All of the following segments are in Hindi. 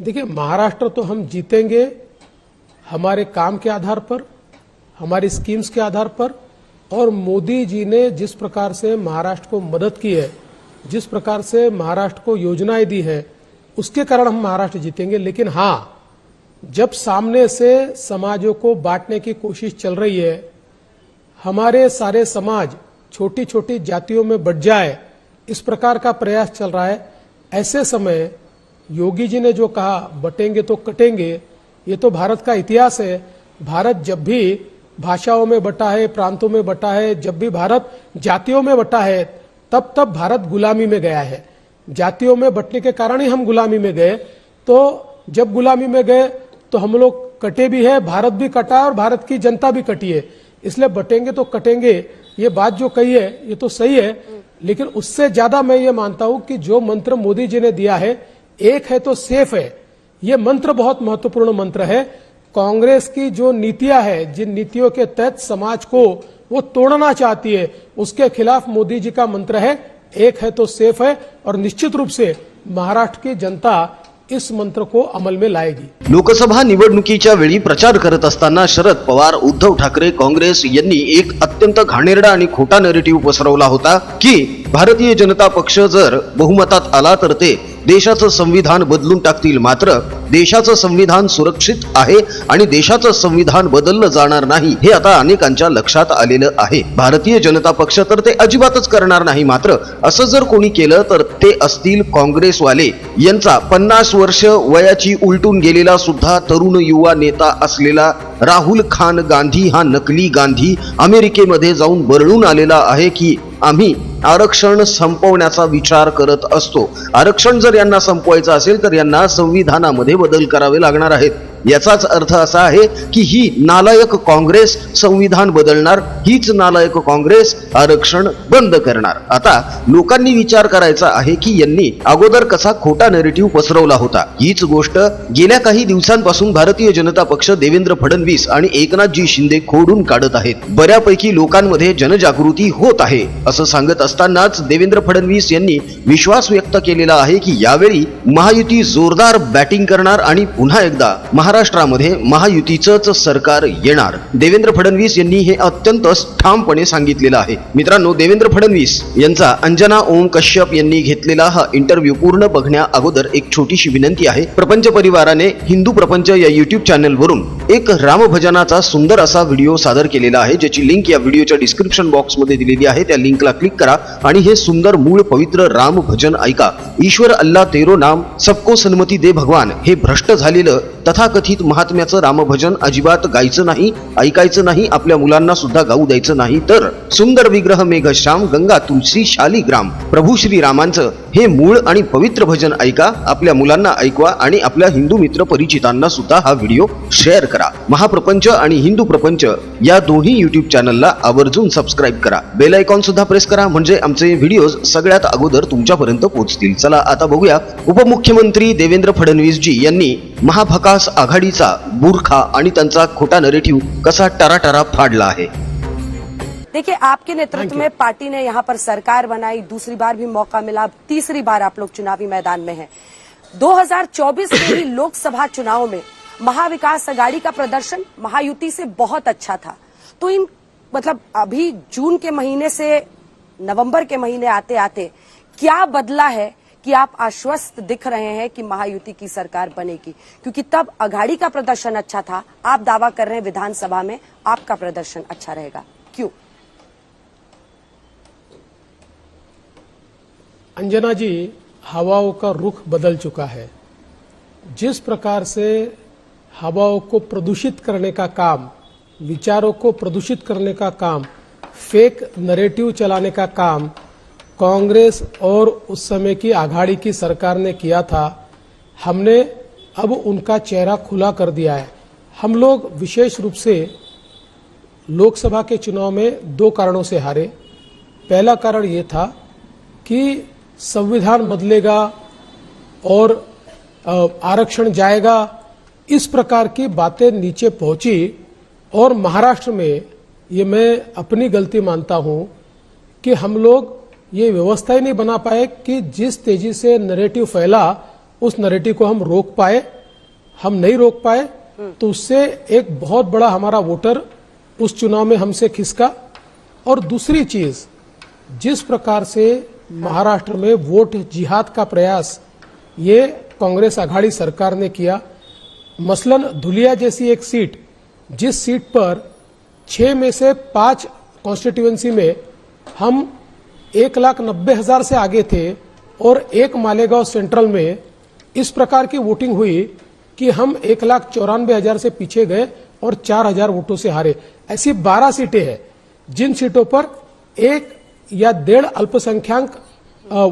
देखिए, महाराष्ट्र तो हम जीतेंगे हमारे काम के आधार पर, हमारी स्कीम्स के आधार पर, और मोदी जी ने जिस प्रकार से महाराष्ट्र को मदद की है, जिस प्रकार से महाराष्ट्र को योजनाएं दी है, उसके कारण हम महाराष्ट्र जीतेंगे। लेकिन हां, जब सामने से समाजों को बांटने की कोशिश चल रही है, हमारे सारे समाज छोटी छोटी जातियों में बंट जाए, इस प्रकार का प्रयास चल रहा है, ऐसे समय योगी जी ने जो कहा बटेंगे तो कटेंगे, ये तो भारत का इतिहास है। भारत जब भी भाषाओं में बटा है, प्रांतों में बटा है, जब भी भारत जातियों में बटा है, तब तब भारत गुलामी में गया है। जातियों में बटने के कारण ही हम गुलामी में गए। तो जब गुलामी में गए तो हम लोग कटे भी है, भारत भी कटा है और भारत की जनता भी कटी है। इसलिए बटेंगे तो कटेंगे, ये बात जो कही है ये तो सही है, लेकिन उससे ज्यादा मैं ये मानता हूं कि जो मंत्र मोदी जी ने दिया है, एक है तो सेफ है, ये मंत्र बहुत महत्वपूर्ण मंत्र है। कांग्रेस की जो नीतियां है, जिन नीतियों के तहत समाज को वो तोड़ना चाहती है, उसके खिलाफ मोदी जी का मंत्र है एक है तो सेफ है, और निश्चित रूप से महाराष्ट्र की जनता इस मंत्र को अमल में लाएगी। लोकसभा निवडणुकीच्या वेळी प्रचार करत असताना शरद पवार, उद्धव ठाकरे, काँग्रेस यांनी एक अत्यंत घाणेरडा आणि खोटा नरेटिव्ह पसरवला होता की भारतीय जनता पक्ष जर बहुमतात आला तर ते देशाचं संविधान बदलून टाकतील। मात्र देशाचं संविधान सुरक्षित आहे आणि देशाचं संविधान बदललं जाणार नाही हे आता अनेकांच्या लक्षात आलेलं आहे। भारतीय जनता पक्ष तर ते अजिबातच करणार नाही। मात्र असं जर कोणी केलं तर ते असतील काँग्रेसवाले। यांचा 50 वर्ष वयाची उलटून गेलेला सुद्धा तरुण युवा नेता असलेला राहुल खान गांधी हा नकली गांधी अमेरिकेमध्ये जाऊन बरळून आलेला आहे की आम्ही आरक्षण संपवण्याचा विचार करत असतो। आरक्षण जर यांना संपवायचं असेल तर यांना संविधानामध्ये बदल करावे लागणार आहेत। याचाच अर्थ असा आहे की ही नालायक काँग्रेस संविधान बदलणार, हीच नालायक काँग्रेस आरक्षण बंद करणार। आता लोकांनी विचार करायचा आहे की यांनी अगोदर कसा खोटा नरेटिव्ह पसरवला होता। हीच गोष्ट गेल्या काही दिवसांपासून भारतीय जनता पक्ष, देवेंद्र फडणवीस आणि एकनाथजी शिंदे खोडून काढत आहेत। बऱ्यापैकी लोकांमध्ये जनजागृती होत आहे असं सांगत असतानाच देवेंद्र फडणवीस यांनी विश्वास व्यक्त केलेला आहे की यावेळी महायुती जोरदार बॅटिंग करणार आणि पुन्हा एकदा महाराष्ट्रामध्ये महायुतीचंच सरकार येणार। देवेंद्र फडणवीस यांनी हे अत्यंत ठामपणे सांगितलेलं आहे। मित्रांनो, देवेंद्र फडणवीस यांचा अंजना ओम कश्यप यांनी घेतलेला हा इंटरव्ह्यू पूर्ण बघण्या अगोदर एक छोटीशी विनंती आहे। प्रपंच परिवाराने हिंदू प्रपंच या YouTube चॅनल वरून एक रामभजनाचा सुंदर असा व्हिडिओ सादर केलेला आहे, ज्याची लिंक या व्हिडिओच्या डिस्क्रिप्शन बॉक्स मध्ये दिलेली आहे। त्या लिंकला क्लिक करा आणि हे सुंदर मूळ पवित्र राम भजन ऐका। ईश्वर अल्लाह तेरो नाम सबको सन्मती दे भगवान हे भ्रष्ट झालेलं तथाकथित महात्म्याचं रामभजन अजिबात गायचं नाही, ऐकायचं नाही, आपल्या मुलांना सुद्धा गाऊ द्यायचं नाही। तर सुंदर विग्रह मेघश्याम गंगा तुलसी शालिग्राम प्रभू श्री रामांचं हे मूळ आणि पवित्र भजन ऐका, आपल्या मुलांना ऐकवा आणि आपल्या हिंदू मित्र परिचितांना सुद्धा हा व्हिडिओ शेअर करा। महाप्रपंच आणि हिंदू प्रपंच या दोन्ही YouTube चॅनलला आवर्जून सबस्क्राइब करा। बेल आयकॉन सुद्धा प्रेस करा, म्हणजे आमचे व्हिडिओज सगळ्यात अगोदर तुमच्यापर्यंत पोहोचतील। चला आता बघूया उपमुख्यमंत्री देवेंद्र फडणवीस जी यांनी महाभकास आघाडीचा बुरखा आणि त्यांचा खोटा नरेटिव्ह कसा टराटरा फाडला आहे। देखिए, आपके नेतृत्व में पार्टी ने यहाँ पर सरकार बनाई, दूसरी बार भी मौका मिला, तीसरी बार आप लोग चुनावी मैदान में हैं। 2024 के भी लोकसभा चुनाव में महाविकास आघाड़ी का प्रदर्शन महायुति से बहुत अच्छा था। तो इन मतलब अभी जून के महीने से नवंबर के महीने आते आते क्या बदला है कि आप आश्वस्त दिख रहे हैं कि महायुति की सरकार बनेगी? क्योंकि तब आघाड़ी का प्रदर्शन अच्छा था, आप दावा कर रहे हैं विधानसभा में आपका प्रदर्शन अच्छा रहेगा, क्यों? अंजना जी, हवाओं का रुख बदल चुका है। जिस प्रकार से हवाओं को प्रदूषित करने का काम, विचारों को प्रदूषित करने का काम, फेक नरेटिव चलाने का काम कांग्रेस और उस समय की आघाड़ी की सरकार ने किया था, हमने अब उनका चेहरा खुला कर दिया है। हम लोग विशेष रूप से लोकसभा के चुनाव में 2 कारणों से हारे। पहला कारण ये था कि संविधान बदलेगा और आरक्षण जाएगा, इस प्रकार की बातें नीचे पहुंची, और महाराष्ट्र में ये मैं अपनी गलती मानता हूं कि हम लोग ये व्यवस्था ही नहीं बना पाए कि जिस तेजी से नैरेटिव फैला उस नैरेटिव को हम रोक पाए, हम नहीं रोक पाए, तो उससे एक बहुत बड़ा हमारा वोटर उस चुनाव में हमसे खिसका। और दूसरी चीज, जिस प्रकार से महाराष्ट्र में वोट जिहाद का प्रयास ये कांग्रेस आघाड़ी सरकार ने किया, मसलन धुलिया जैसी एक सीट, जिस सीट पर 6 में से 5 कॉन्स्टिट्यूएंसी में हम 1,90,000 से आगे थे और एक मालेगांव सेंट्रल में इस प्रकार की वोटिंग हुई कि हम 1,94,000 से पीछे गए और 4,000 वोटों से हारे। ऐसी 12 सीटें हैं जिन सीटों पर 1 या 1.5 अल्पसंख्यक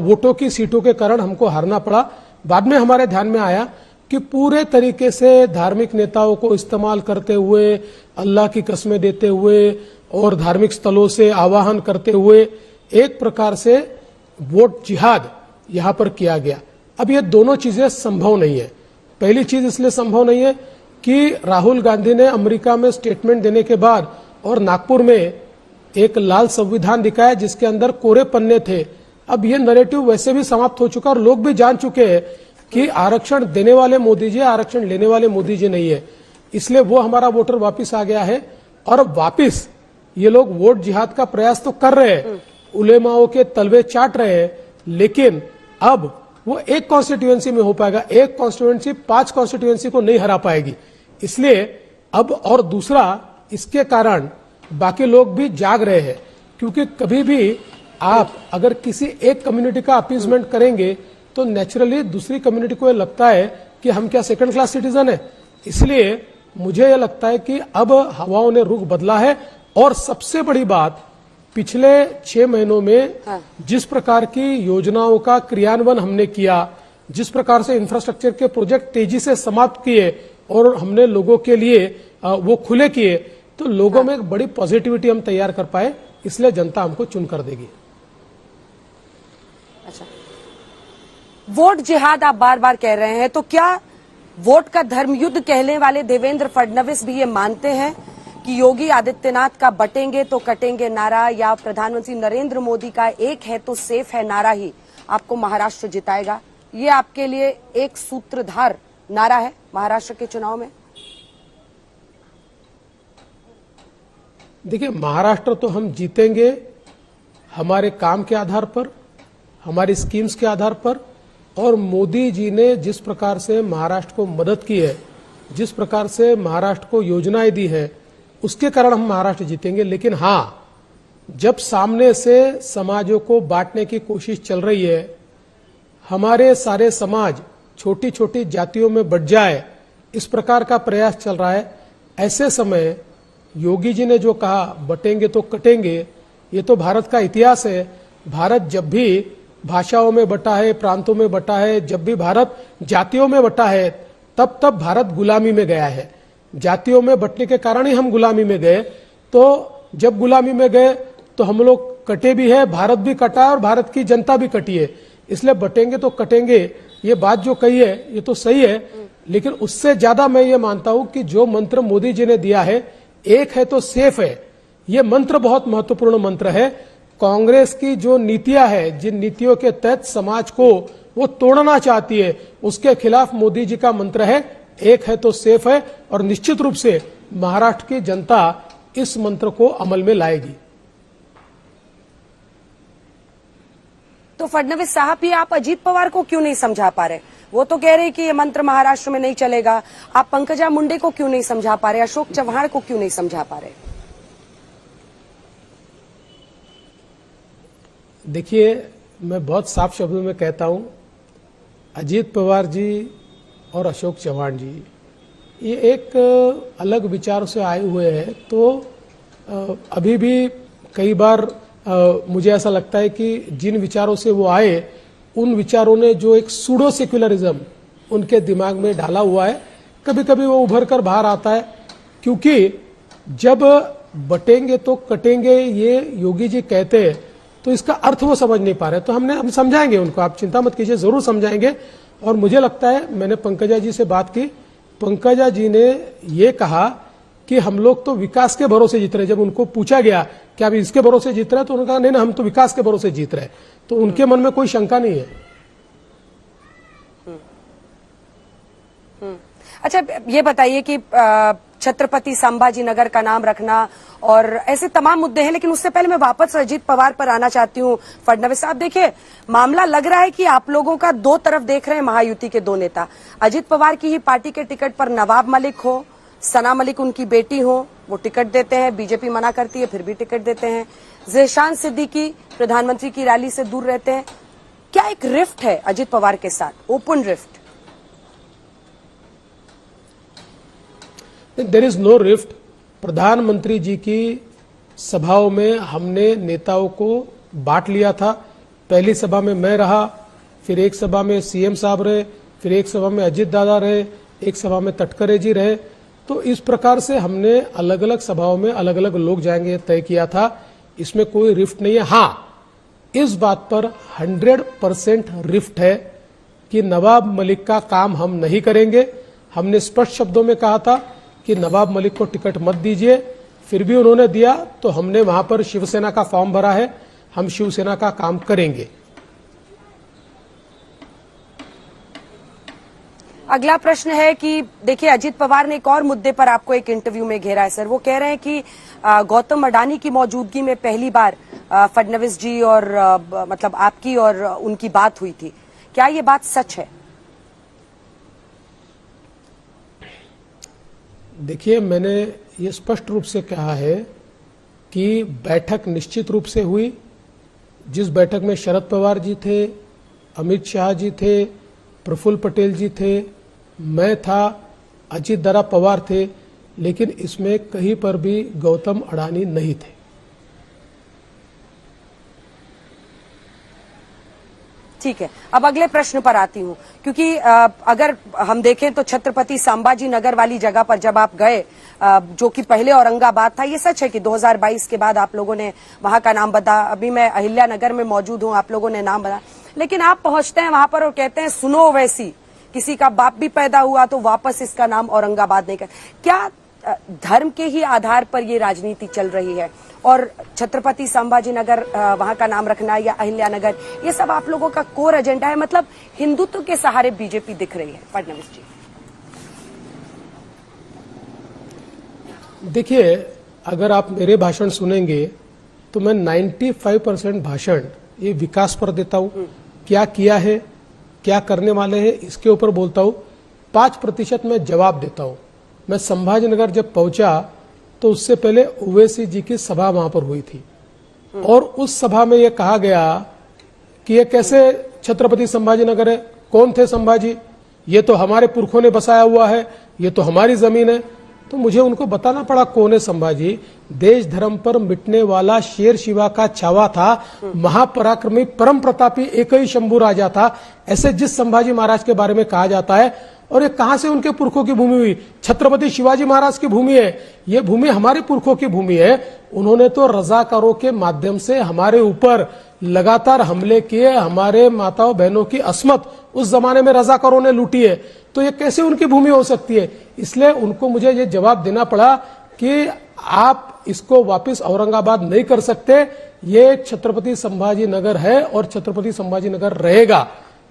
वोटों की सीटों के कारण हमको हारना पड़ा। बाद में हमारे ध्यान में आया कि पूरे तरीके से धार्मिक नेताओं को इस्तेमाल करते हुए, अल्लाह की कस्में देते हुए और धार्मिक स्थलों से आवाहन करते हुए एक प्रकार से वोट जिहाद यहां पर किया गया। अब ये दोनों चीजें संभव नहीं है। पहली चीज इसलिए संभव नहीं है कि राहुल गांधी ने अमेरिका में स्टेटमेंट देने के बाद और नागपुर में एक लाल संविधान दिखाया जिसके अंदर कोरे पन्ने थे। अब ये नैरेटिव वैसे भी समाप्त हो चुका और लोग भी जान चुके हैं कि आरक्षण देने वाले मोदी जी, आरक्षण लेने वाले मोदी जी नहीं है। इसलिए वो हमारा वोटर वापिस आ गया है और अब वापिस ये लोग वोट जिहाद का प्रयास तो कर रहे हैं, उलेमाओं के तलवे चाट रहे हैं, लेकिन अब वो एक कॉन्स्टिट्यूएंसी में हो पाएगा। एक कॉन्स्टिट्यूएंसी 5 कॉन्स्टिट्यूएंसी को नहीं हरा पाएगी। इसलिए अब और दूसरा, इसके कारण बाकी लोग भी जाग रहे हैं, क्योंकि कभी भी आप अगर किसी एक कम्युनिटी का अपीजमेंट करेंगे तो नेचुरली दूसरी कम्युनिटी को ये लगता है कि हम क्या सेकंड क्लास सिटीजन है। इसलिए मुझे यह लगता है कि अब हवाओं ने रुख बदला है। और सबसे बड़ी बात, पिछले 6 महीनों में जिस प्रकार की योजनाओं का क्रियान्वयन हमने किया, जिस प्रकार से इंफ्रास्ट्रक्चर के प्रोजेक्ट तेजी से समाप्त किए और हमने लोगों के लिए वो खुले किए, तो लोगों में एक बड़ी पॉजिटिविटी हम तैयार कर पाए। इसलिए जनता हमको चुनकर देगी। अच्छा, वोट जिहाद आप बार बार कह रहे हैं, तो क्या वोट का धर्मयुद्ध कहने वाले देवेंद्र फडणवीस भी ये मानते हैं कि योगी आदित्यनाथ का बटेंगे तो कटेंगे नारा या प्रधानमंत्री नरेंद्र मोदी का एक है तो सेफ है नारा ही आपको महाराष्ट्र जिताएगा? ये आपके लिए एक सूत्रधार नारा है महाराष्ट्र के चुनाव में? देखिए, महाराष्ट्र तो हम जीतेंगे हमारे काम के आधार पर, हमारी स्कीम्स के आधार पर, और मोदी जी ने जिस प्रकार से महाराष्ट्र को मदद की है, जिस प्रकार से महाराष्ट्र को योजनाएं दी है, उसके कारण हम महाराष्ट्र जीतेंगे। लेकिन हाँ, जब सामने से समाजों को बांटने की कोशिश चल रही है, हमारे सारे समाज छोटी छोटी जातियों में बंट जाए, इस प्रकार का प्रयास चल रहा है, ऐसे समय योगी जी ने जो कहा बटेंगे तो कटेंगे, ये तो भारत का इतिहास है। भारत जब भी भाषाओं में बटा है, प्रांतों में बटा है, जब भी भारत जातियों में बटा है, तब तब भारत गुलामी में गया है। जातियों में बटने के कारण ही हम गुलामी में गए। तो जब गुलामी में गए तो हम लोग कटे भी है, भारत भी कटा और भारत की जनता भी कटी है। इसलिए बटेंगे तो कटेंगे, ये बात जो कही है ये तो सही है, लेकिन उससे ज्यादा मैं ये मानता हूं कि जो मंत्र मोदी जी ने दिया है, एक है तो सेफ है, ये मंत्र बहुत महत्वपूर्ण मंत्र है। कांग्रेस की जो नीतियां है, जिन नीतियों के तहत समाज को वो तोड़ना चाहती है, उसके खिलाफ मोदी जी का मंत्र है एक है तो सेफ है। और निश्चित रूप से महाराष्ट्र की जनता इस मंत्र को अमल में लाएगी। तो फडणवीस साहब, ये आप अजीत पवार को क्यों नहीं समझा पा रहे? वो तो कह रहे कि ये मंत्र महाराष्ट्र में नहीं चलेगा। आप पंकजा मुंडे को क्यों नहीं समझा पा रहे? अशोक चव्हाण को क्यों नहीं समझा पा रहे? देखिए, मैं बहुत साफ शब्दों में कहता हूं, अजीत पवार जी और अशोक चव्हाण जी ये एक अलग विचारों से आए हुए हैं। तो अभी भी कई बार मुझे ऐसा लगता है कि जिन विचारों से वो आए, उन विचारों ने जो एक सूडो सेक्युलरिज्म उनके दिमाग में डाला हुआ है, कभी कभी वो उभर कर बाहर आता है। क्योंकि जब बटेंगे तो कटेंगे ये योगी जी कहते हैं, तो इसका अर्थ वो समझ नहीं पा रहे। तो हम समझाएंगे उनको, आप चिंता मत कीजिए, जरूर समझाएंगे। और मुझे लगता है, मैंने पंकजा जी से बात की, पंकजा जी ने ये कहा कि हम लोग तो विकास के भरोसे जीत रहे। जब उनको पूछा गया कि आप इसके भरोसे जीत रहे हैं, तो उन्होंने कहा नहीं ना, हम तो विकास के भरोसे जीत रहे हैं। तो उनके मन में कोई शंका नहीं है। अच्छा, ये बताइए कि छत्रपति संभाजी नगर का नाम रखना और ऐसे तमाम मुद्दे हैं, लेकिन उससे पहले मैं वापस अजीत पवार पर आना चाहती हूँ। फडणवीस साहब, देखिए, मामला लग रहा है कि आप लोगों का दो तरफ देख रहे हैं महायुति के दो नेता। अजीत पवार की ही पार्टी के टिकट पर नवाब मलिक हो, सना मलिक उनकी बेटी हो, वो टिकट देते हैं, बीजेपी मना करती है फिर भी टिकट देते हैं। ज़ेशान सिद्दीकी प्रधानमंत्री की रैली से दूर रहते हैं। क्या एक रिफ्ट है अजीत पवार के साथ, open rift? There is no rift. प्रधानमंत्री जी की सभाओं में हमने नेताओं को बांट लिया था। पहली सभा में मैं रहा, फिर एक सभा में सीएम साहब रहे, फिर एक सभा में अजीत दादा रहे, एक सभा में तटकरे जी रहे। तो इस प्रकार से हमने अलग अलग सभाओं में अलग अलग लोग जाएंगे तय किया था। इसमें कोई रिफ्ट नहीं है। हाँ, इस बात पर 100% रिफ्ट है कि नवाब मलिक का काम हम नहीं करेंगे। हमने स्पष्ट शब्दों में कहा था कि नवाब मलिक को टिकट मत दीजिए, फिर भी उन्होंने दिया तो हमने वहां पर शिवसेना का फॉर्म भरा है। हम शिवसेना का काम करेंगे। अगला प्रश्न है कि देखिए, अजीत पवार ने एक और मुद्दे पर आपको एक इंटरव्यू में घेरा है सर। वो कह रहे हैं कि गौतम अडानी की मौजूदगी में पहली बार फडणवीस जी और मतलब आपकी और उनकी बात हुई थी। क्या ये बात सच है? देखिए, मैंने ये स्पष्ट रूप से कहा है कि बैठक निश्चित रूप से हुई। जिस बैठक में शरद पवार जी थे, अमित शाह जी थे, प्रफुल्ल पटेल जी थे, मैं था, अजीत दादा पवार थे, लेकिन इसमें कहीं पर भी गौतम अडानी नहीं थे। ठीक है, अब अगले प्रश्न पर आती हूँ, क्योंकि अगर हम देखें तो छत्रपति संभाजी नगर वाली जगह पर जब आप गए, जो कि पहले औरंगाबाद था, ये सच है कि 2022 के बाद आप लोगों ने वहां का नाम बदला। अभी मैं अहिल्या नगर में मौजूद हूँ, आप लोगों ने नाम बदला, लेकिन आप पहुंचते हैं वहां पर और कहते हैं सुनो वैसी, किसी का बाप भी पैदा हुआ तो वापस इसका नाम औरंगाबाद नहीं कर। क्या धर्म के ही आधार पर ये राजनीति चल रही है? और छत्रपति संभाजी नगर वहां का नाम रखना या अहिल्या नगर, ये सब आप लोगों का कोर एजेंडा है? मतलब हिंदुत्व के सहारे बीजेपी दिख रही है फडणवीस जी। देखिए, अगर आप मेरे भाषण सुनेंगे तो मैं 95% भाषण ये विकास पर देता हूं, क्या किया है, क्या करने वाले हैं, इसके ऊपर बोलता हूं। 5% मैं जवाब देता हूं। मैं संभाजीनगर जब पहुंचा तो उससे पहले ओवैसी जी की सभा वहां पर हुई थी और उस सभा में यह कहा गया कि ये कैसे छत्रपति संभाजीनगर है, कौन थे संभाजी, ये तो हमारे पुरखों ने बसाया हुआ है, ये तो हमारी जमीन है। तो मुझे उनको बताना पड़ा कौन है संभाजी। देश धर्म पर मिटने वाला शेर शिवा का छावा था, महापराक्रमी परम प्रतापी एक ही शंभू राजा था, ऐसे जिस संभाजी महाराज के बारे में कहा जाता है। और ये कहां से उनके पुरखों की भूमि हुई? छत्रपति शिवाजी महाराज की भूमि है। ये भूमि हमारे पुरखों की भूमि है। उन्होंने तो रजाकारों के माध्यम से हमारे ऊपर लगातार हमले किए, हमारे माताओं बहनों की अस्मत उस जमाने में रजाकारों ने लूटी है। तो ये कैसे उनकी भूमि हो सकती है? इसलिए उनको मुझे ये जवाब देना पड़ा कि आप इसको वापस औरंगाबाद नहीं कर सकते, ये छत्रपति संभाजी नगर है और छत्रपति संभाजी नगर रहेगा।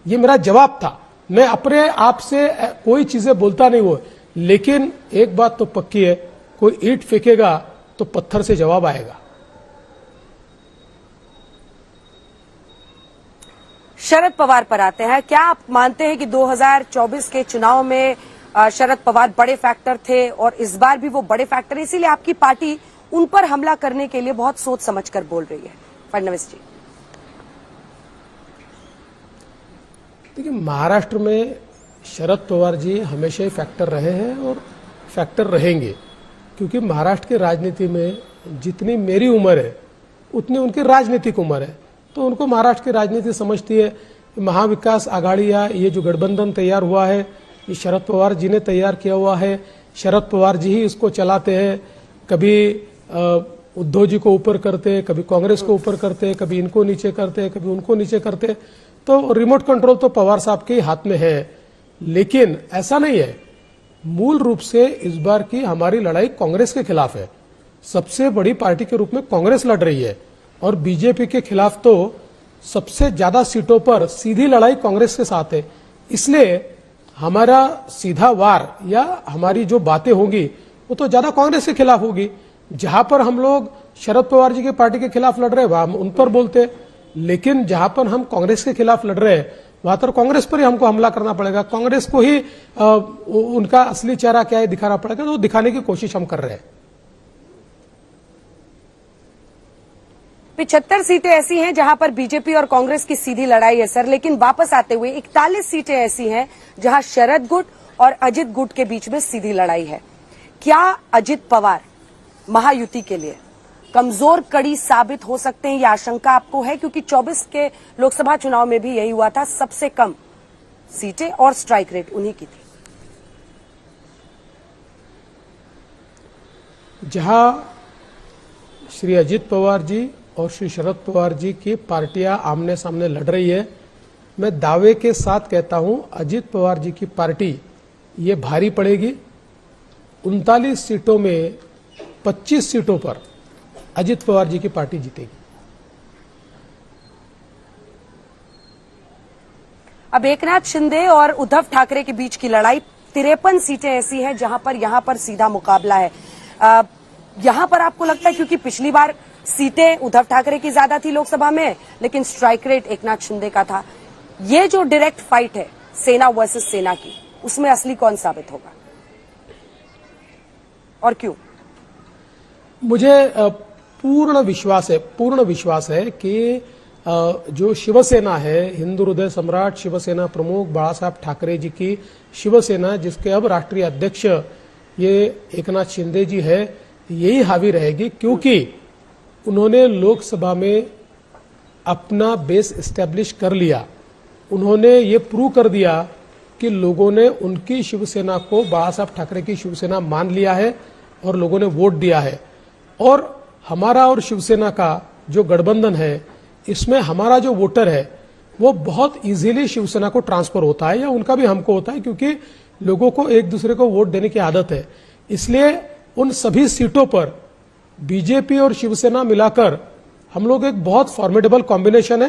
ये मेरा जवाब था। मैं अपने आप से कोई चीजें बोलता नहीं हूं, लेकिन एक बात तो पक्की है, कोई ईंट फेंकेगा तो पत्थर से जवाब आएगा। शरद पवार पर आते हैं। क्या आप मानते हैं कि 2024 के चुनाव में शरद पवार बड़े फैक्टर थे और इस बार भी वो बड़े फैक्टर, इसीलिए आपकी पार्टी उन पर हमला करने के लिए बहुत सोच समझकर बोल रही है? फडणवीस जी, देखिए, महाराष्ट्र में शरद पवार जी हमेशा ही फैक्टर रहे हैं और फैक्टर रहेंगे, क्योंकि महाराष्ट्र की राजनीति में जितनी मेरी उम्र है उतनी उनकी राजनीतिक उम्र है। तो उनको महाराष्ट्र की राजनीति समझती है। महाविकास आघाड़ी या ये जो गठबंधन तैयार हुआ है, ये शरद पवार जी ने तैयार किया हुआ है। शरद पवार जी ही इसको चलाते हैं। कभी उद्धव जी को ऊपर करते, कभी कांग्रेस को ऊपर करते, कभी इनको नीचे करते, कभी उनको नीचे करते। तो रिमोट कंट्रोल तो पवार साहब के हाथ में है। लेकिन ऐसा नहीं है, मूल रूप से इस बार की हमारी लड़ाई कांग्रेस के खिलाफ है। सबसे बड़ी पार्टी के रूप में कांग्रेस लड़ रही है और बीजेपी के खिलाफ तो सबसे ज्यादा सीटों पर सीधी लड़ाई कांग्रेस के साथ है। इसलिए हमारा सीधा वार या हमारी जो बातें होंगी वो तो ज्यादा कांग्रेस के खिलाफ होगी। जहां पर हम लोग शरद पवार जी की पार्टी के खिलाफ लड़ रहे हैं वहां हम उन पर बोलते, लेकिन जहां पर हम कांग्रेस के खिलाफ लड़ रहे हैं वहां तो कांग्रेस पर ही हमको हमला करना पड़ेगा, कांग्रेस को ही उनका असली चेहरा क्या है दिखाना पड़ेगा, तो दिखाने की कोशिश हम कर रहे हैं। 75 सीटें ऐसी हैं जहां पर बीजेपी और कांग्रेस की सीधी लड़ाई है सर, लेकिन वापस आते हुए 41 सीटें ऐसी हैं जहां शरद गुट और अजित गुट के बीच में सीधी लड़ाई है। क्या अजित पवार महायुति के लिए कमजोर कड़ी साबित हो सकते हैं, ये आशंका आपको है? क्योंकि 24 के लोकसभा चुनाव में भी यही हुआ था, सबसे कम सीटें और स्ट्राइक रेट उन्हीं की थी। जहां श्री अजित पवार जी और श्री शरद पवार जी की पार्टियां आमने सामने लड़ रही है, मैं दावे के साथ कहता हूं अजित पवार जी की पार्टी ये भारी पड़ेगी। 39 सीटों में 25 सीटों पर अजित पवार जी की पार्टी जीतेगी। अब एकनाथ शिंदे और उद्धव ठाकरे के बीच की लड़ाई, 53 सीटें ऐसी हैं जहां पर यहां पर सीधा मुकाबला है। यहां पर आपको लगता है क्योंकि पिछली बार सीटें उद्धव ठाकरे की ज्यादा थी लोकसभा में, लेकिन स्ट्राइक रेट एकनाथ शिंदे का था, ये जो डायरेक्ट फाइट है सेना वर्सेस सेना की, उसमें असली कौन साबित होगा और क्यों? मुझे पूर्ण विश्वास है कि जो शिवसेना है, हिंदू हृदय सम्राट शिवसेना प्रमुख बाला साहब ठाकरे जी की शिवसेना, जिसके अब राष्ट्रीय अध्यक्ष ये एकनाथ शिंदे जी है, यही हावी रहेगी, क्योंकि उन्होंने लोकसभा में अपना बेस एस्टेब्लिश कर लिया। उन्होंने ये प्रूव कर दिया कि लोगों ने उनकी शिवसेना को बाला साहब ठाकरे की शिवसेना मान लिया है और लोगों ने वोट दिया है। और हमारा और शिवसेना का जो गठबंधन है, इसमें हमारा जो वोटर है वो बहुत इजीली शिवसेना को ट्रांसफर होता है, या उनका भी हमको होता है, क्योंकि लोगों को एक दूसरे को वोट देने की आदत है। इसलिए उन सभी सीटों पर बीजेपी और शिवसेना मिलाकर हम लोग एक बहुत फॉर्मिडेबल कॉम्बिनेशन है।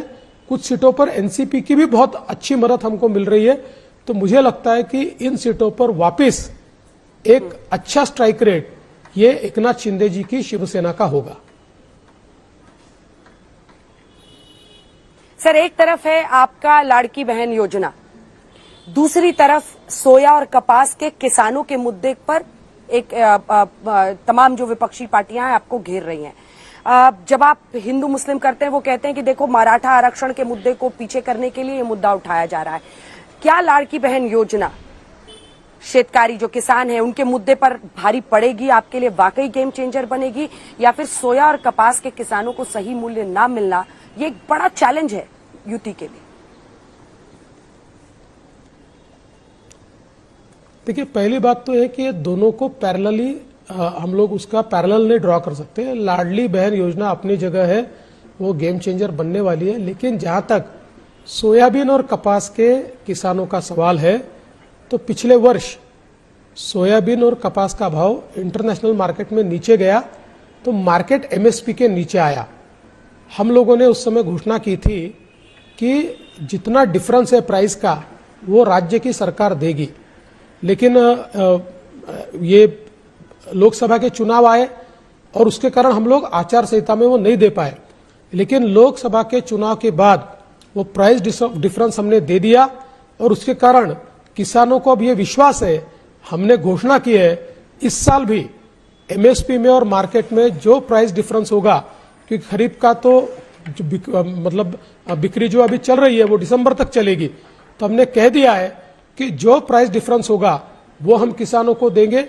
कुछ सीटों पर एनसीपी की भी बहुत अच्छी मदद हमको मिल रही है। तो मुझे लगता है कि इन सीटों पर वापस एक अच्छा स्ट्राइक रेट ये एकनाथ शिंदे जी की शिवसेना का होगा। सर, एक तरफ है आपका लाड़की बहन योजना, दूसरी तरफ सोया और कपास के किसानों के मुद्दे पर एक तमाम जो विपक्षी पार्टियां हैं आपको घेर रही हैं। जब आप हिंदू मुस्लिम करते हैं, वो कहते हैं कि देखो मराठा आरक्षण के मुद्दे को पीछे करने के लिए ये मुद्दा उठाया जा रहा है। क्या लाड़की बहन योजना शेतकारी जो किसान है उनके मुद्दे पर भारी पड़ेगी, आपके लिए वाकई गेम चेंजर बनेगी, या फिर सोया और कपास के किसानों को सही मूल्य ना मिलना ये एक बड़ा चैलेंज है यूटी के लिए? देखिए, पहली बात तो है कि ये दोनों को पैरेलली हम लोग उसका पैरेलल नहीं ड्रॉ कर सकते। लाडली बहन योजना अपनी जगह है, वो गेम चेंजर बनने वाली है, लेकिन जहां तक सोयाबीन और कपास के किसानों का सवाल है, तो पिछले वर्ष सोयाबीन और कपास का भाव इंटरनेशनल मार्केट में नीचे गया, तो मार्केट एमएसपी के नीचे आया। हम लोगों ने उस समय घोषणा की थी कि जितना डिफरेंस है प्राइस का वो राज्य की सरकार देगी, लेकिन ये लोकसभा के चुनाव आए और उसके कारण हम लोग आचार संहिता में वो नहीं दे पाए। लेकिन लोकसभा के चुनाव के बाद वो प्राइस डिफरेंस हमने दे दिया और उसके कारण किसानों को अब ये विश्वास है, हमने घोषणा की है इस साल भी एमएसपी में और मार्केट में जो प्राइस डिफरेंस होगा, क्योंकि खरीफ का तो मतलब बिक्री जो अभी चल रही है वो दिसंबर तक चलेगी, तो हमने कह दिया है कि जो प्राइस डिफरेंस होगा वो हम किसानों को देंगे।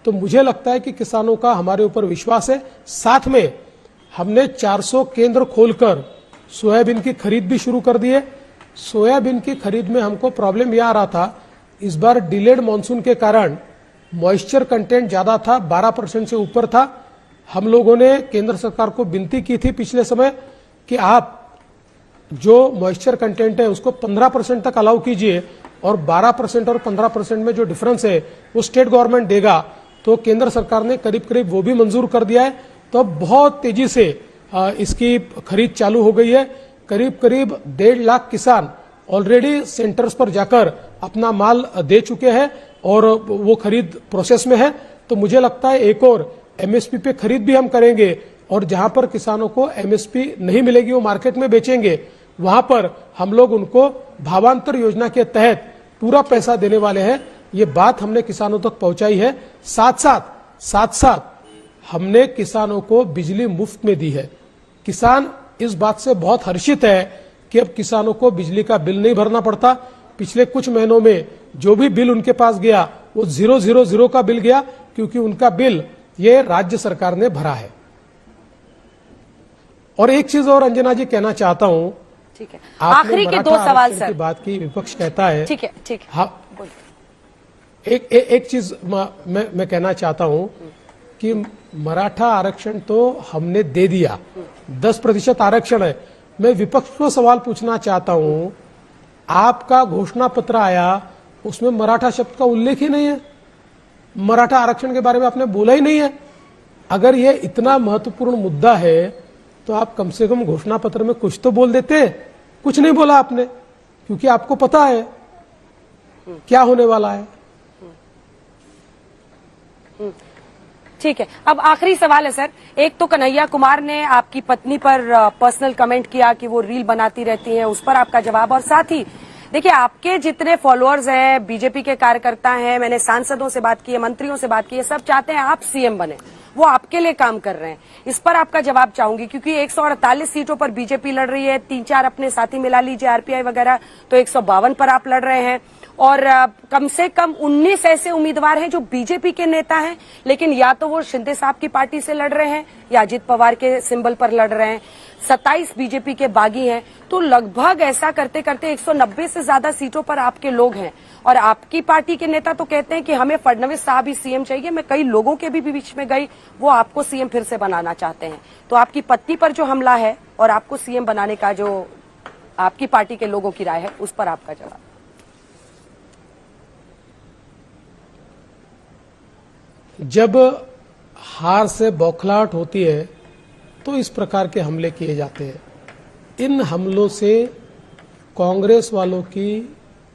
तो मुझे लगता है कि किसानों का हमारे ऊपर विश्वास है। साथ में हमने 400 केंद्र खोलकर सोयाबीन की खरीद भी शुरू कर दी है। सोयाबीन की खरीद में हमको प्रॉब्लम यह आ रहा था, इस बार डिलेड मॉनसून के कारण मॉइस्चर कंटेंट ज्यादा था, 12% से ऊपर था। हम लोगों ने केंद्र सरकार को विनती की थी पिछले समय कि आप जो मॉइस्चर कंटेंट है उसको 15% तक अलाउ कीजिए और 12% और 15% में जो डिफरेंस है वो स्टेट गवर्नमेंट देगा। तो केंद्र सरकार ने करीब करीब वो भी मंजूर कर दिया है। तो अब बहुत तेजी से इसकी खरीद चालू हो गई है। करीब करीब 1.5 लाख किसान ऑलरेडी सेंटर्स पर जाकर अपना माल दे चुके हैं और वो खरीद प्रोसेस में है। तो मुझे लगता है एक और एमएसपी पे खरीद भी हम करेंगे और जहां पर किसानों को एमएसपी नहीं मिलेगी वो मार्केट में बेचेंगे, वहां पर हम लोग उनको भावांतर योजना के तहत पूरा पैसा देने वाले हैं। ये बात हमने किसानों तक पहुंचाई है। साथ साथ हमने किसानों को बिजली मुफ्त में दी है। किसान इस बात से बहुत हर्षित है कि अब किसानों को बिजली का बिल नहीं भरना पड़ता। पिछले कुछ महीनों में जो भी बिल उनके पास गया वो 000 का बिल गया, क्योंकि उनका बिल ये राज्य सरकार ने भरा है। और एक चीज और अंजना जी कहना चाहता हूं, ठीक है, आखिरी के 2 सवाल सर की बात की, विपक्ष कहता है, ठीक है हाँ, एक चीज मैं कहना चाहता हूं कि मराठा आरक्षण तो हमने दे दिया, 10% आरक्षण है। मैं विपक्ष को सवाल पूछना चाहता हूं, आपका घोषणा पत्र आया उसमें मराठा शब्द का उल्लेख ही नहीं है, मराठा आरक्षण के बारे में आपने बोला ही नहीं है। अगर ये इतना महत्वपूर्ण मुद्दा है तो आप कम से कम घोषणा पत्र में कुछ तो बोल देते। कुछ नहीं बोला आपने, क्योंकि आपको पता है क्या होने वाला है। ठीक है, अब आखिरी सवाल है सर। एक तो कन्हैया कुमार ने आपकी पत्नी पर पर्सनल कमेंट किया कि वो रील बनाती रहती हैं, उस पर आपका जवाब। और साथ ही देखिए, आपके जितने फॉलोअर्स हैं, बीजेपी के कार्यकर्ता हैं, मैंने सांसदों से बात की है, मंत्रियों से बात की है, सब चाहते हैं आप सीएम बने, वो आपके लिए काम कर रहे हैं। इस पर आपका जवाब चाहूंगी, क्योंकि 148 सीटों पर बीजेपी लड़ रही है, 3-4 अपने साथी मिला लीजिए आरपीआई वगैरह, तो 152 पर आप लड़ रहे हैं। और कम से कम 19 ऐसे उम्मीदवार हैं जो बीजेपी के नेता हैं, लेकिन या तो वो शिंदे साहब की पार्टी से लड़ रहे हैं या अजित पवार के सिंबल पर लड़ रहे हैं। 27 बीजेपी के बागी हैं। तो लगभग ऐसा करते करते 190 से ज्यादा सीटों पर आपके लोग हैं। और आपकी पार्टी के नेता तो कहते हैं कि हमें फडणवीस साहब ही सीएम चाहिए। मैं कई लोगों के भी बीच में गई, वो आपको सीएम फिर से बनाना चाहते हैं। तो आपकी पत्नी पर जो हमला है और आपको सीएम बनाने का जो आपकी पार्टी के लोगों की राय है, उस पर आपका जवाब। जब हार से बौखलाहट होती है तो इस प्रकार के हमले किए जाते हैं। इन हमलों से कांग्रेस वालों की,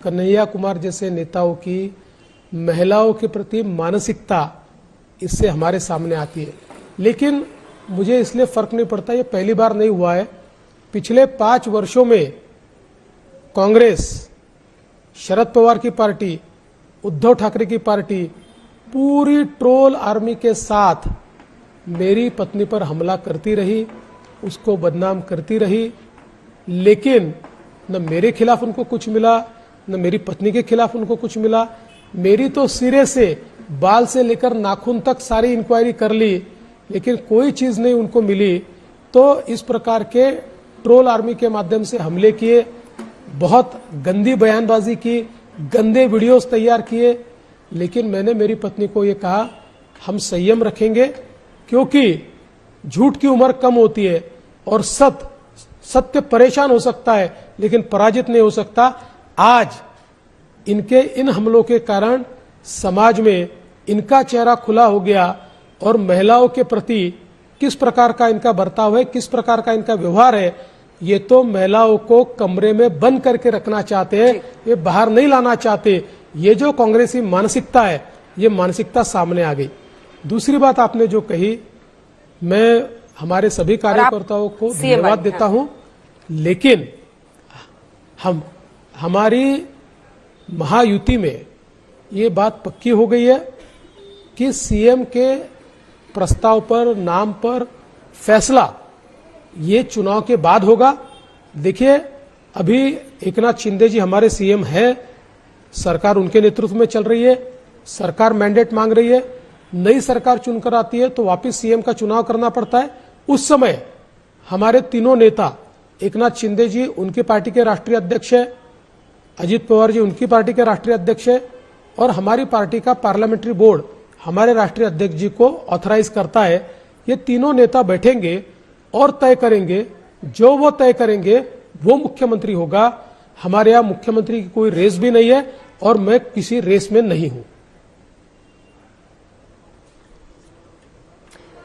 कन्हैया कुमार जैसे नेताओं की, महिलाओं के प्रति मानसिकता इससे हमारे सामने आती है। लेकिन मुझे इसलिए फर्क नहीं पड़ता, ये पहली बार नहीं हुआ है। पिछले 5 वर्षों में कांग्रेस, शरद पवार की पार्टी, उद्धव ठाकरे की पार्टी पूरी ट्रोल आर्मी के साथ मेरी पत्नी पर हमला करती रही, उसको बदनाम करती रही। लेकिन न मेरे खिलाफ उनको कुछ मिला, न मेरी पत्नी के खिलाफ उनको कुछ मिला। मेरी तो सिरे से, बाल से लेकर नाखून तक सारी इंक्वायरी कर ली, लेकिन कोई चीज नहीं उनको मिली। तो इस प्रकार के ट्रोल आर्मी के माध्यम से हमले किए, बहुत गंदी बयानबाजी की, गंदे वीडियोस तैयार किए। लेकिन मैंने मेरी पत्नी को ये कहा, हम संयम रखेंगे, क्योंकि झूठ की उम्र कम होती है और सत्य परेशान हो सकता है लेकिन पराजित नहीं हो सकता। आज इनके इन हमलों के कारण समाज में इनका चेहरा खुला हो गया और महिलाओं के प्रति किस प्रकार का इनका बर्ताव है, किस प्रकार का इनका व्यवहार है, ये तो महिलाओं को कमरे में बंद करके रखना चाहते हैं, ये बाहर नहीं लाना चाहते। ये जो कांग्रेसी मानसिकता है, ये मानसिकता सामने आ गई। दूसरी बात आपने जो कही, मैं हमारे सभी कार्यकर्ताओं को धन्यवाद देता हूं, लेकिन हमारी महायुति में ये बात पक्की हो गई है कि सीएम के प्रस्ताव पर, नाम पर फैसला ये चुनाव के बाद होगा। देखिए, अभी एकनाथ शिंदे जी हमारे सीएम है, सरकार उनके नेतृत्व में चल रही है, सरकार मैंडेट मांग रही है। नई सरकार चुनकर आती है तो वापस सीएम का चुनाव करना पड़ता है। उस समय हमारे तीनों नेता, एकनाथ शिंदे जी उनकी पार्टी के राष्ट्रीय अध्यक्ष है, अजित पवार जी उनकी पार्टी के राष्ट्रीय अध्यक्ष है, और हमारी पार्टी का पार्लियामेंट्री बोर्ड हमारे राष्ट्रीय अध्यक्ष जी को ऑथराइज करता है। ये तीनों नेता बैठेंगे और तय करेंगे, जो वो तय करेंगे वो मुख्यमंत्री होगा। हमारे यहाँ मुख्यमंत्री की कोई रेस भी नहीं है और मैं किसी रेस में नहीं हूं।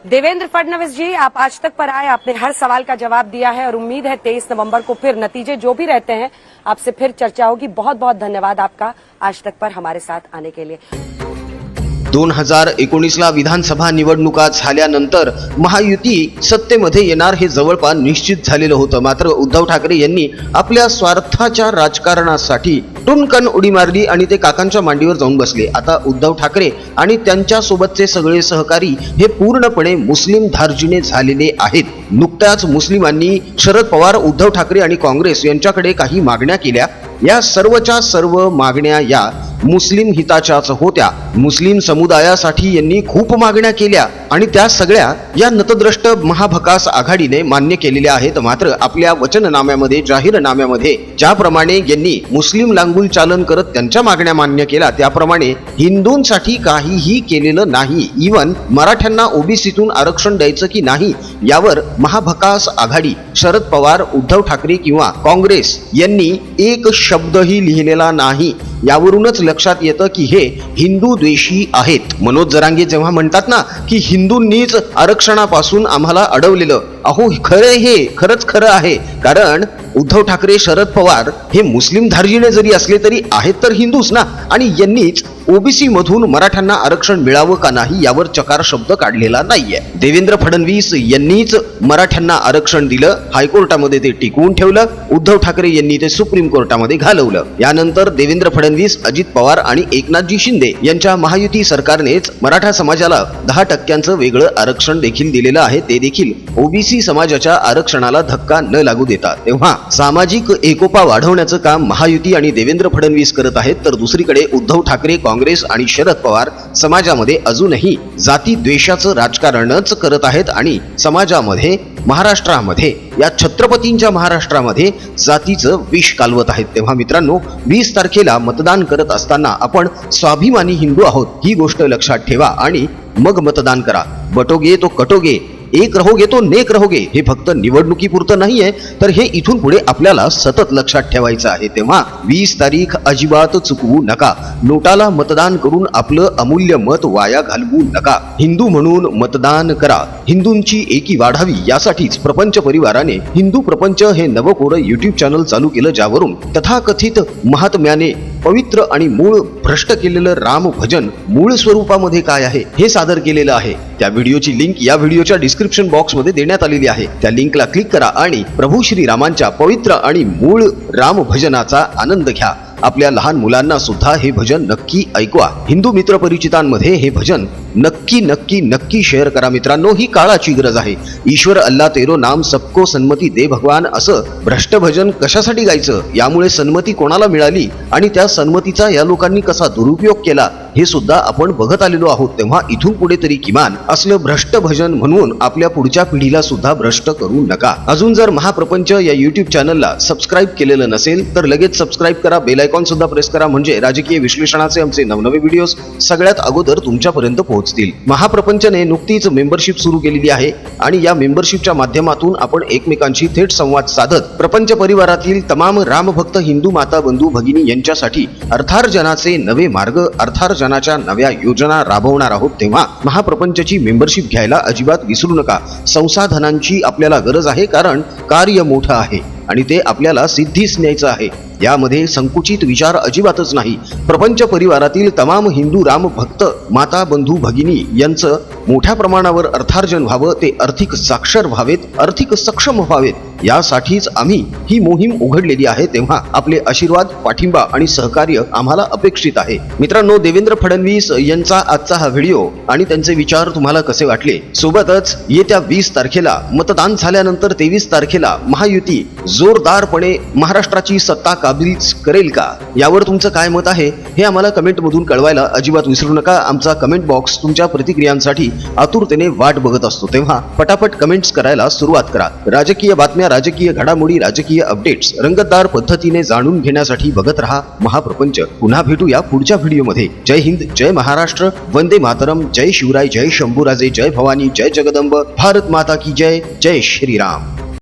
देवेंद्र फडणवीस जी, आप आज तक पर आए, आपने हर सवाल का जवाब दिया है और उम्मीद है 23 नवंबर को फिर नतीजे जो भी रहते हैं आपसे फिर चर्चा होगी। बहुत बहुत धन्यवाद आपका आज तक पर हमारे साथ आने के लिए। 2019ला विधानसभा निवडणुका झाल्यानंतर महायुती सत्तेमध्ये येणार हे जवळपास निश्चित झालेलं होतं। मात्र उद्धव ठाकरे यांनी आपल्या स्वार्थाच्या राजकारणासाठी टुनकन उडी मारली आणि ते काकांच्या मांडीवर जाऊन बसले। आता उद्धव ठाकरे आणि त्यांच्या सोबतचे सगळे सहकारी हे पूर्णपणे मुस्लिम धार्जिणे झालेले आहेत। नुकत्याच मुस्लिमांनी शरद पवार, उद्धव ठाकरे आणि काँग्रेस यांच्याकडे काही मागण्या केल्या। या सर्वच्या सर्व मागण्या या मुस्लिम हिताच्याच होत्या। मुस्लिम समुदायासाठी यांनी खूप मागण्या केल्या आणि त्या सगळ्या या नतद्रष्ट महाभकास आघाडीने मान्य केलेल्या आहेत। मात्र आपल्या वचननाम्यामध्ये, जाहीरनाम्यामध्ये ज्याप्रमाणे यांनी मुस्लिम लांगुल चालन करत त्यांच्या मागण्या मान्य केल्या, त्याप्रमाणे हिंदूंसाठी काहीही केलेलं नाही। इवन मराठ्यांना ओबीसीतून आरक्षण द्यायचं की नाही यावर महाभकास आघाडी, शरद पवार, उद्धव ठाकरे किंवा काँग्रेस यांनी एक शब्दही लिहिलेला नाही। यावरूनच लक्षात येतं की हे हिंदू द्वेषी आहेत। मनोज जरांगे जेव्हा म्हणतात ना की हिंदूंनीच आरक्षणापासून आम्हाला अडवलेलं, अहो खरं, हे खरंच खरं आहे। कारण उद्धव ठाकरे, शरद पवार हे मुस्लिम धार्जिणे जरी असले तरी आहेत तर हिंदूच ना, आणि यांनीच ओबीसी मधून मराठ्यांना आरक्षण मिळावं का नाही यावर चकार शब्द काढलेला नाहीये। देवेंद्र फडणवीस यांनीच मराठ्यांना आरक्षण दिलं, हायकोर्टामध्ये ते टिकवून ठेवलं। उद्धव ठाकरे यांनी ते सुप्रीम कोर्टामध्ये घालवलं। यानंतर देवेंद्र फडणवीस, अजित पवार आणि एकनाथजी शिंदे यांच्या महायुती सरकारनेच मराठा समाजाला 10% वेगळं आरक्षण देखील दिलेलं आहे। ते देखील ओबीसी समाजाच्या आरक्षणाला धक्का न लागू देता। तेव्हा सामाजिक एकोपा वाढवण्याचं काम महायुती आणि देवेंद्र फडणवीस करत आहेत, तर दुसरीकडे उद्धव ठाकरे, काँग्रेस आणि शरद पवार समाजामध्ये अजूनही जाती द्वेषाचं राजकारणच करत आहेत आणि समाजामध्ये, महाराष्ट्रामध्ये, या छत्रपतींच्या महाराष्ट्रामध्ये जातीचं विष कालवत आहेत। तेव्हा मित्रांनो, 20 तारखेला मतदान करत असताना आपण स्वाभिमानी हिंदू आहोत ही गोष्ट लक्षात ठेवा आणि मग मतदान करा। बटोगे तो कटोगे, एक रहोगे तो नेक रहोगे, हे फक्त निवडणुकीपुरतं नाहीये, तर हे इथून पुढे आपल्याला सतत लक्षात ठेवायचं आहे। तेव्हा 20 तारीख अजिबात चुकवू नका। नोटाला मतदान करून आपलं अमूल्य मत वाया घालवू नका। हिंदू म्हणून मतदान करा, हिंदूंची एकी वाढावी यासाठीच प्रपंच परिवाराने हिंदू प्रपंच हे नवकोरं युट्यूब चॅनल चालू केलं, ज्यावरून तथाकथित महात्म्याने पवित्र आणि मूळ भ्रष्ट केलेलं राम भजन मूळ स्वरूपामध्ये काय आहे हे सादर केलेलं आहे। त्या व्हिडिओची लिंक या व्हिडिओच्या डिस्क्रिप्शन बॉक्स मध्ये देण्यात आलेली आहे। त्या लिंकला क्लिक करा आणि प्रभू श्री रामांच्या पवित्र आणि मूळ राम भजनाचा आनंद घ्या। आपल्या लहान मुलांना सुद्धा हे भजन नक्की ऐकवा। हिंदू मित्र परिचितांमध्ये हे भजन नक्की नक्की नक्की शेअर करा। मित्रांनो, ही काळाची गरज आहे। ईश्वर अल्लाह तेरो नाम सबको सन्मती दे भगवान असं भ्रष्ट भजन कशासाठी गायचं, यामुळे सन्मती कोणाला मिळाली आणि त्या सन्मतीचा या लोकांनी कसा दुरुपयोग केला हे सुद्धा आपण बघत आलेलो आहोत। तेव्हा इथून पुढे तरी किमान असलं भ्रष्ट भजन म्हणून आपल्या पुढच्या पिढीला सुद्धा भ्रष्ट करू नका। अजून जर महाप्रपंच या युट्यूब चॅनलला सबस्क्राईब केलेलं नसेल तर लगेच सबस्क्राईब करा, बेल आयकॉन सुद्धा प्रेस करा, म्हणजे राजकीय विश्लेषणाचे आमचे नवनवे व्हिडिओज सगळ्यात अगोदर तुमच्यापर्यंत पोहोचतील। महाप्रपंचने नुकतीच मेंबरशिप सुरू केलेली आहे आणि या मेंबरशिपच्या माध्यमातून आपण एकमेकांशी थेट संवाद साधत प्रपंच परिवारातील तमाम रामभक्त हिंदू माता बंधू भगिनी यांच्यासाठी अर्थार्जनाचे नवे मार्ग, अर्थार्जनाच्या नव्या योजना राबवणार आहोत। तेव्हा महाप्रपंचची मेंबरशिप घ्यायला अजिबात विसरू नका। संसाधनांची आपल्याला गरज आहे, कारण कार्य मोठं आहे आणि ते आपल्याला सिद्धीस न्यायचं आहे। यामध्ये संकुचित विचार अजिबातच नाही। प्रपंच परिवारातील तमाम हिंदू राम भक्त माता बंधू भगिनी यांचं मोठ्या प्रमाणावर अर्थार्जन व्हावं, ते आर्थिक साक्षर व्हावेत, आर्थिक सक्षम व्हावेत, यासाठीच आम्ही ही मोहीम उघडलेली आहे। तेव्हा आपले आशीर्वाद, पाठिंबा आणि सहकार्य आम्हाला अपेक्षित आहे। मित्रांनो, देवेंद्र फडणवीस यांचा आजचा हा व्हिडिओ आणि त्यांचे विचार तुम्हाला कसे वाटले? सोबतच येत्या 20 तारखेला मतदान झाल्यानंतर 23 तारखेला महायुती जोरदारपणे महाराष्ट्राची सत्ता काबीज करेल का, यावर तुमचं काय मत आहे हे आम्हाला कमेंट मधून कळवायला अजिबात विसरू नका। आमचा कमेंट बॉक्स तुमच्या प्रतिक्रियांसाठी आतुरतेने वाट बघत असतो। तेव्हा पटापट कमेंट्स करायला सुरुवात करा। राजकीय बातम्या, राजकीय घडामोडी, राजकीय अपडेट्स रंगतदार पद्धतीने जाणून घेण्यासाठी बघत रहा महाप्रपंच। पुन्हा भेटूया पुढच्या व्हिडिओमध्ये। जय हिंद, जय महाराष्ट्र, वंदे मातरम, जय शिवराय, जय शंभूराजे, जय भवानी, जय जगदंब, भारत माता की जय, जय श्रीराम।